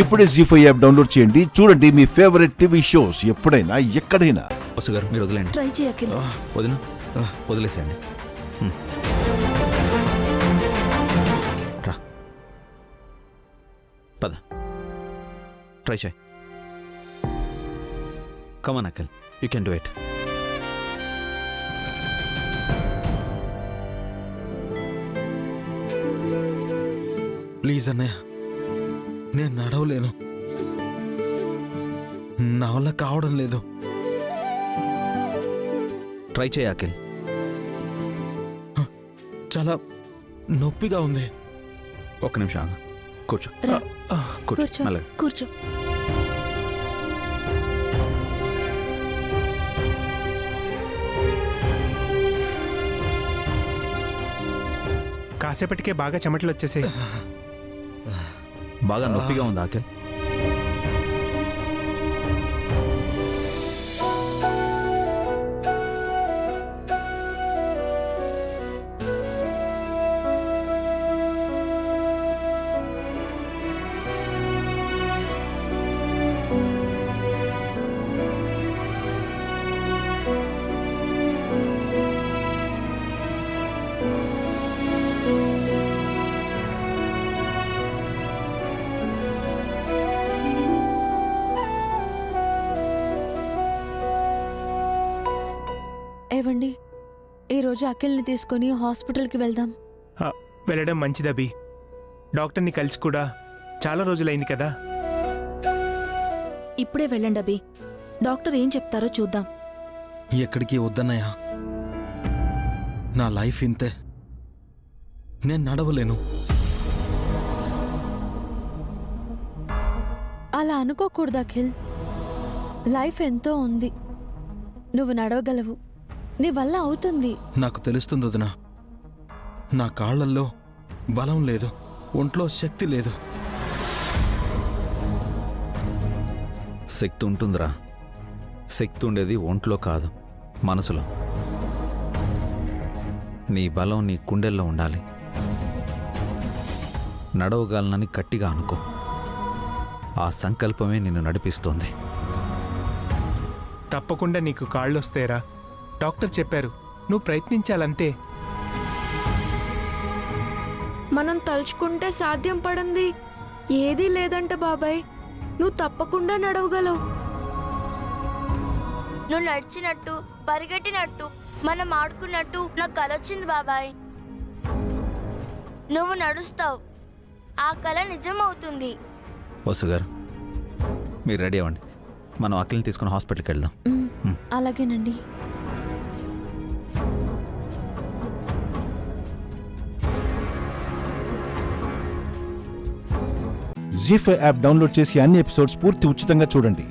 ఇప్పుడే జీ5 app download చేయండి. చూడండి మీ ఫేవరెట్ టీవీ షోస్ ఎప్పుడైనా ఎక్కడైనా. వసు గారు మీరు వదిలేండి. ట్రై చేయ అఖిల్. వదిన వదిలేసేయండి. రా పద ట్రై చేయి. Come on Akhil, you can do it. Please అన్నయ్య, నేను నడవలేను, నా వల్ల కావడం లేదు. ట్రై చేయి అఖిల్. చాలా నొప్పిగా ఉంది. ఒక్క నిమిషం ఆగు. కూర్చో రా. కూర్చో కూర్చో మెల్లగా. కూర్చో. కాసేపటికే బాగా చెమటలు వచ్చేసాయి. బాగా నొప్పిగా ఉందా అఖిల్? ఏవండి, ఈరోజు అఖిల్ని తీసుకొని హాస్పిటల్కి వెళ్దాం. వెళ్ళడం మంచిదబి. డాక్టర్ని కలిసి కూడా చాలా రోజులైంది కదా. ఇప్పుడే వెళ్ళండి అభి. డాక్టర్ ఏం చెప్తారో చూద్దాం. ఎక్కడికి వద్దన్నయ్య, నా లైఫ్ ఇంతే, నేను నడవలేను. అలా అనుకోకూడదు అఖిల్. లైఫ్ ఎంతో ఉంది, నువ్వు నడవగలవు, నీ వల్ల అవుతుంది. నాకు తెలుస్తుంది వదిన, నా కాళ్లల్లో బలం లేదు, ఒంట్లో శక్తి లేదు. శక్తి ఉంటుందిరా. శక్తి ఉండేది ఒంట్లో కాదు, మనసులో. నీ బలం నీ కుండెల్లో ఉండాలి. నడవగలనని గట్టిగా అనుకో. ఆ సంకల్పమే నిన్ను నడిపిస్తోంది. తప్పకుండా నీకు కాళ్ళు వస్తాయిరా. డాక్టర్ చెప్పారు, నువ్వు ప్రయత్నించాలంతే. మనం తలుచుకుంటే సాధ్యం పడింది ఏదీ లేదంట బాబాయ్. నువ్వు తప్పకుండా నడవగలవు. నువ్వు నడిచినట్టు, పరిగెట్టినట్టు, మనం ఆడుకున్నట్టు నాకు కల వచ్చింది బాబాయ్. నువ్వు నడుస్తావు, ఆ కల నిజం అవుతుంది. వసు గారు మీరు రెడీ అవ్వండి, మనం అఖిల్ని తీసుకుని హాస్పిటల్కి వెళ్దాం. అలాగేనండి. జీ5 యాప్ డౌన్లోడ్ చేసి అన్ని ఎపిసోడ్స్ పూర్తి ఉచితంగా చూడండి.